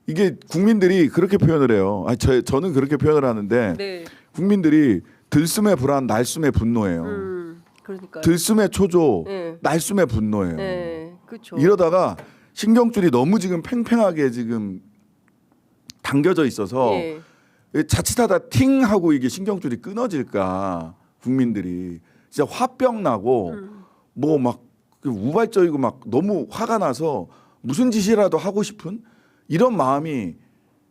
이게 국민들이 그렇게 표현을 해요. 저는 그렇게 표현을 하는데 네. 국민들이 들숨의 불안, 날숨의 분노예요. 그러니까요. 들숨의 초조, 네. 날숨의 분노예요. 네, 그렇죠. 이러다가 신경줄이 너무 지금 팽팽하게 지금 당겨져 있어서 예. 자칫하다 팅 하고 이게 신경줄이 끊어질까 국민들이 진짜 화병 나고 뭐 막 우발적이고 막 너무 화가 나서 무슨 짓이라도 하고 싶은 이런 마음이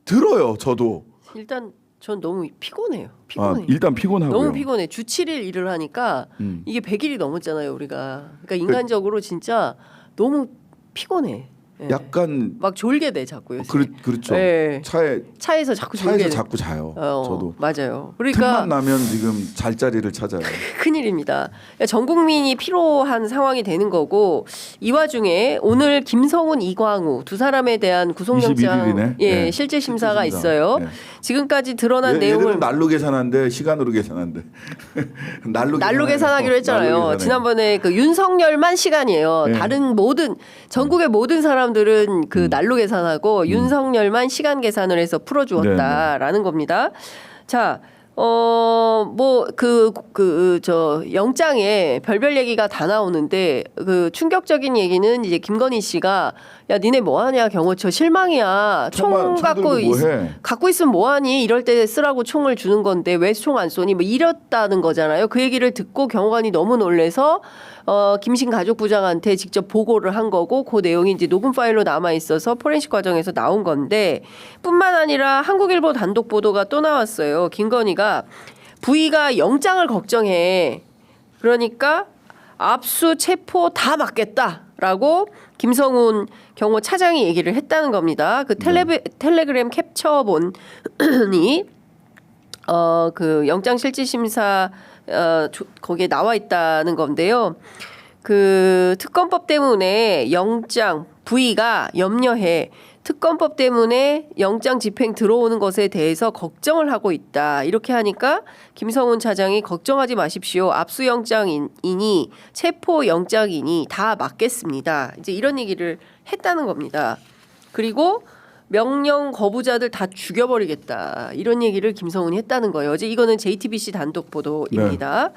들어요. 저도 일단 전 너무 피곤해요. 아, 피곤해. 일단 피곤하고요. 너무 피곤해. 주 7일 일을 하니까 이게 100일이 넘었잖아요, 우리가. 그러니까 인간적으로 진짜 너무 피곤해. 예. 약간 막 졸게 돼 자꾸 요새. 그렇죠. 예. 차에서 차에서 자꾸 졸게 돼. 자꾸 자요. 저도 맞아요. 틈만 그러니까 나면 지금 잘 자리를 찾아요. 큰일입니다. 그러니까 전 국민이 피로한 상황이 되는 거고 이 와중에 오늘 김성훈, 이광우 두 사람에 대한 구속영장 21일이네. 예, 네. 실제 심사가 실제 심사. 있어요. 네. 지금까지 드러난 내용을 얘들은 날로 계산한데 시간으로 계산한데 날로 계산하기로 했잖아요. 날로 계산해. 지난번에 그 윤석열만 시간이에요. 네. 다른 모든 전국의 모든 사람들은 그 날로 계산하고 윤석열만 시간 계산을 해서 풀어주었다라는 겁니다. 자, 저 영장에 별별 얘기가 다 나오는데 그 충격적인 얘기는 이제 김건희 씨가 야 니네 뭐하냐 경호처 실망이야 총 갖고 갖고 있으면 뭐하니 이럴 때 쓰라고 총을 주는 건데 왜 총 안 쏘니 뭐 이랬다는 거잖아요. 그 얘기를 듣고 경호관이 너무 놀래서 김신 가족부장한테 직접 보고를 한 거고 그 내용이 이제 녹음 파일로 남아 있어서 포렌식 과정에서 나온 건데 뿐만 아니라 한국일보 단독 보도가 또 나왔어요. 김건희가 부의가 영장을 걱정해. 그러니까 압수 체포 다 막겠다라고 김성훈 경호 차장이 얘기를 했다는 겁니다. 그 텔레그램 캡처본이 그 영장 실질 심사 거기에 나와 있다는 건데요. 그 특검법 때문에 영장 부의가 염려해 특검법 때문에 영장 집행 들어오는 것에 대해서 걱정을 하고 있다. 이렇게 하니까 김성훈 차장이 걱정하지 마십시오. 압수영장이니 체포영장이니 다 맞겠습니다. 이제 이런 얘기를 했다는 겁니다. 그리고 명령 거부자들 다 죽여버리겠다. 이런 얘기를 김성훈이 했다는 거예요. 어제 이거는 JTBC 단독 보도입니다. 네.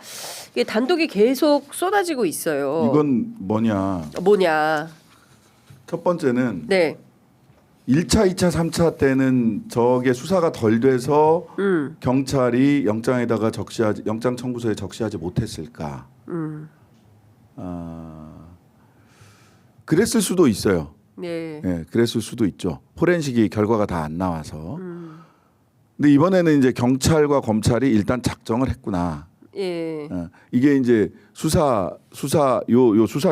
이게 단독이 계속 쏟아지고 있어요. 이건 뭐냐? 첫 번째는 네. 1차, 2차, 3차 때는 저게 수사가 덜 돼서 경찰이 영장에다가 영장 청구서에 적시하지 못했을까? 그랬을 수도 있어요. 네. 네, 그랬을 수도 있죠. 포렌식이 결과가 다 안 나와서. 근데 이번에는 이제 경찰과 검찰이 일단 작정을 했구나. 예. 이게 이제 수사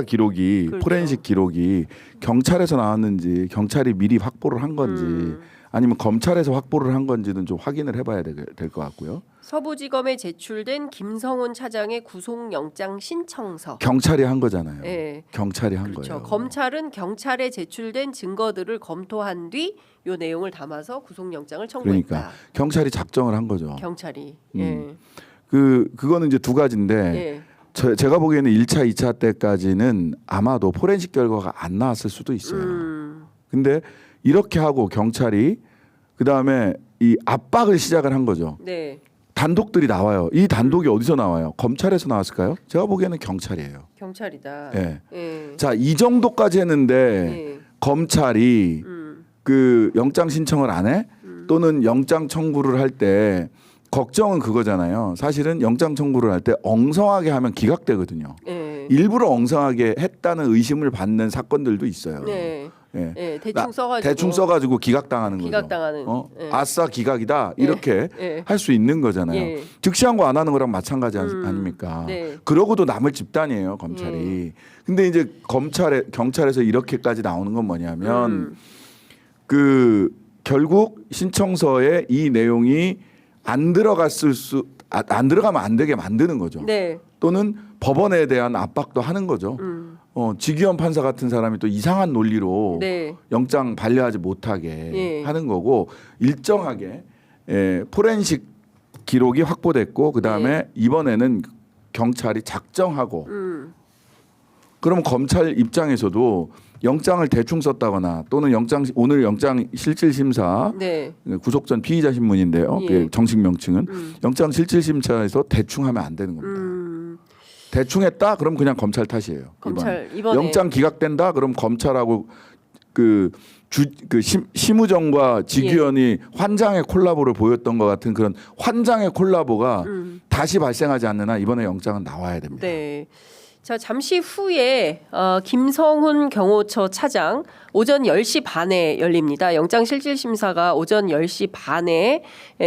기록이 그렇죠. 포렌식 기록이 경찰에서 나왔는지 경찰이 미리 확보를 한 건지 아니면 검찰에서 확보를 한 건지는 좀 확인을 해봐야 될 것 같고요. 서부지검에 제출된 김성훈 차장의 구속영장 신청서. 경찰이 한 거잖아요. 네. 경찰이 한 그렇죠. 거예요. 검찰은 경찰에 제출된 증거들을 검토한 뒤 이 내용을 담아서 구속영장을 청구했다. 그러니까 경찰이 작정을 한 거죠. 경찰이. 예. 그거는 이제 두 가지인데 예. 제가 보기에는 1차, 2차 때까지는 아마도 포렌식 결과가 안 나왔을 수도 있어요. 근데 이렇게 하고 경찰이 그다음에 이 압박을 시작을 한 거죠. 네. 단독들이 나와요. 이 단독이 어디서 나와요? 검찰에서 나왔을까요? 제가 보기에는 경찰이에요. 경찰이다. 예. 예. 자, 이 정도까지 했는데 예. 검찰이 그 영장 신청을 안 해? 또는 영장 청구를 할 때 걱정은 그거잖아요. 사실은 영장 청구를 할 때 엉성하게 하면 기각되거든요. 예. 일부러 엉성하게 했다는 의심을 받는 사건들도 있어요. 네. 예. 예. 대충 써가지고 기각당하는 거죠. 기각당하는. 예. 아싸 기각이다 이렇게 예. 할 수 있는 거잖아요. 예. 즉시한 거 안 하는 거랑 마찬가지 아닙니까? 네. 그러고도 남을 집단이에요 검찰이. 근데 이제 경찰에서 이렇게까지 나오는 건 뭐냐면 그 결국 신청서에 이 내용이 안 들어가면 안 되게 만드는 거죠. 네. 또는 법원에 대한 압박도 하는 거죠. 지기현 판사 같은 사람이 또 이상한 논리로 네. 영장 반려하지 못하게 예. 하는 거고 일정하게 포렌식 기록이 확보됐고 그다음에 이번에는 경찰이 작정하고 그러면 검찰 입장에서도 영장을 대충 썼다거나 또는 오늘 영장 실질 심사 네. 구속 전 피의자 신문인데요. 예. 그 정식 명칭은 영장 실질 심사에서 대충 하면 안 되는 겁니다. 대충 했다 그럼 그냥 검찰 탓이에요. 이번에 영장 기각된다 그럼 검찰하고 심우정과 지규현이 환장의 콜라보를 보였던 것 같은 그런 환장의 콜라보가 다시 발생하지 않는 한 이번에 영장은 나와야 됩니다. 네. 자, 잠시 후에 김성훈 경호처 차장 오전 10시 반에 열립니다. 영장실질심사가 오전 10시 반에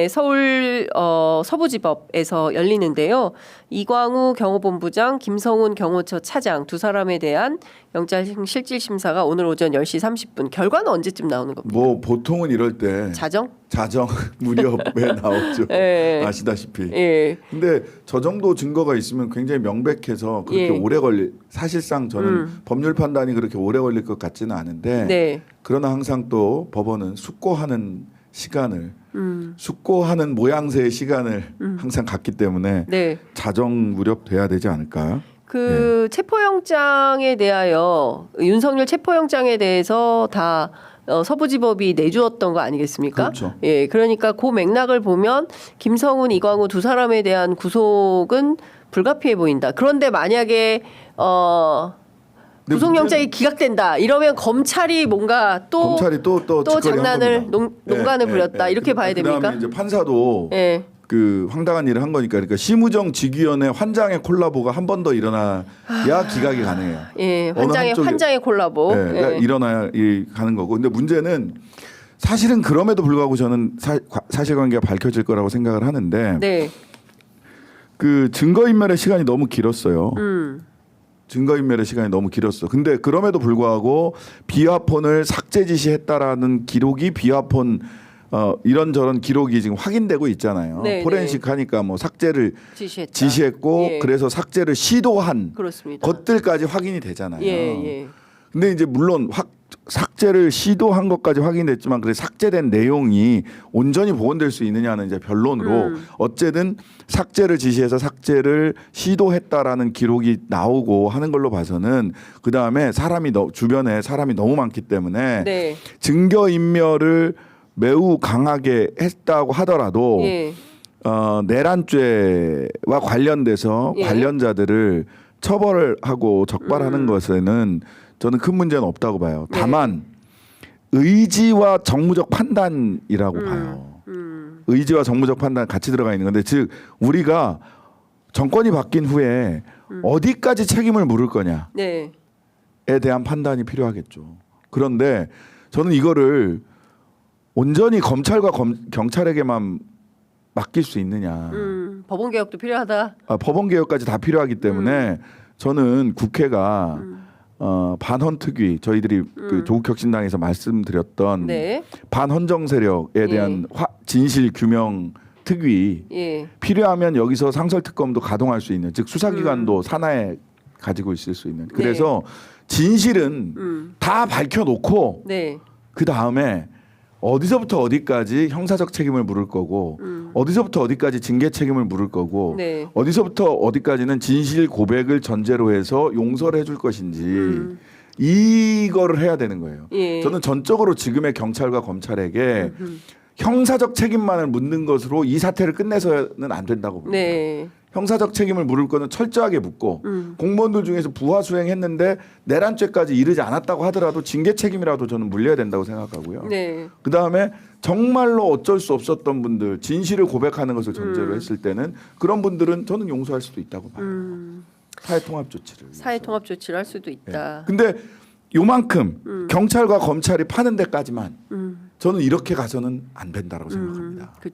서울 서부지법에서 열리는데요. 이광우 경호본부장, 김성훈 경호처 차장 두 사람에 대한 영장실질심사가 오늘 오전 10시 30분. 결과는 언제쯤 나오는 겁니까? 뭐 보통은 이럴 때 자정 무렵에 나오죠. 예. 아시다시피. 예. 근데 저 정도 증거가 있으면 굉장히 명백해서 그렇게 예. 오래 사실상 저는 법률 판단이 그렇게 오래 걸릴 것 같지는 않은데 네. 그러나 항상 또 법원은 숙고하는 모양새의 시간을 항상 갖기 때문에 네. 자정 무렵 돼야 되지 않을까? 체포영장에 대하여 윤석열 체포영장에 대해서 다 서부지법이 내주었던 거 아니겠습니까? 그렇죠. 예, 그러니까 그 맥락을 보면 김성훈, 이광우 두 사람에 대한 구속은 불가피해 보인다. 그런데 만약에 구속영장이 기각된다. 이러면 검찰이 뭔가 또 장난을 농간을 부렸다. 이렇게 봐야 됩니까? 그다음에 이제 판사도 예. 그 황당한 일을 한 거니까 그러니까 심우정 지규현의 환장의 콜라보가 한 번 더 일어나야 기각이 가능해요. 예, 환장의 콜라보. 예. 일어나야 가는 거고. 근데 문제는 사실은 그럼에도 불구하고 저는 사실관계가 밝혀질 거라고 생각을 하는데 네. 그 증거인멸의 시간이 너무 길었어요. 증거인멸의 시간이 너무 길었어. 근데 그럼에도 불구하고 비화폰을 삭제 지시했다라는 기록이 비화폰 이런저런 기록이 지금 확인되고 있잖아요. 네, 포렌식 하니까 뭐 삭제를 지시했고 예. 그래서 삭제를 시도한 그렇습니다. 것들까지 확인이 되잖아요. 예. 근데 이제 물론 삭제를 시도한 것까지 확인됐지만 그래 삭제된 내용이 온전히 복원될 수 있느냐는 이제 변론으로 어쨌든 삭제를 지시해서 삭제를 시도했다라는 기록이 나오고 하는 걸로 봐서는 그 다음에 주변에 사람이 너무 많기 때문에 네. 증거 인멸을 매우 강하게 했다고 하더라도 예. 내란죄와 관련돼서 예. 관련자들을 처벌을 하고 적발하는 것에는 저는 큰 문제는 없다고 봐요. 다만 의지와 정무적 판단이라고 봐요. 의지와 정무적 판단 같이 들어가 있는 건데 즉 우리가 정권이 바뀐 후에 어디까지 책임을 물을 거냐에 네. 대한 판단이 필요하겠죠. 그런데 저는 이거를 온전히 검찰과 경찰에게만 맡길 수 있느냐. 법원 개혁도 필요하다. 법원 개혁까지 다 필요하기 때문에 저는 국회가 반헌 특위 저희들이 그 조국혁신당에서 말씀드렸던 네. 반헌정 세력에 대한 진실 규명 특위 예. 필요하면 여기서 상설 특검도 가동할 수 있는 즉 수사기관도 산하에 가지고 있을 수 있는 그래서 진실은 다 밝혀놓고 네. 그 다음에 어디서부터 어디까지 형사적 책임을 물을 거고 어디서부터 어디까지 징계 책임을 물을 거고 네. 어디서부터 어디까지는 진실 고백을 전제로 해서 용서를 해줄 것인지 이거를 해야 되는 거예요. 예. 저는 전적으로 지금의 경찰과 검찰에게 형사적 책임만을 묻는 것으로 이 사태를 끝내서는 안 된다고 봅니다. 네. 형사적 책임을 물을 거는 철저하게 묻고 공무원들 중에서 부하 수행했는데 내란죄까지 이르지 않았다고 하더라도 징계 책임이라도 저는 물려야 된다고 생각하고요. 네. 그다음에 정말로 어쩔 수 없었던 분들 진실을 고백하는 것을 전제로 했을 때는 그런 분들은 저는 용서할 수도 있다고 봐요. 사회통합 조치를. 사회통합 조치를 할 수도 있다. 근데 요만큼 경찰과 검찰이 파는 데까지만 저는 이렇게 가서는 안 된다고 생각합니다. 그렇죠.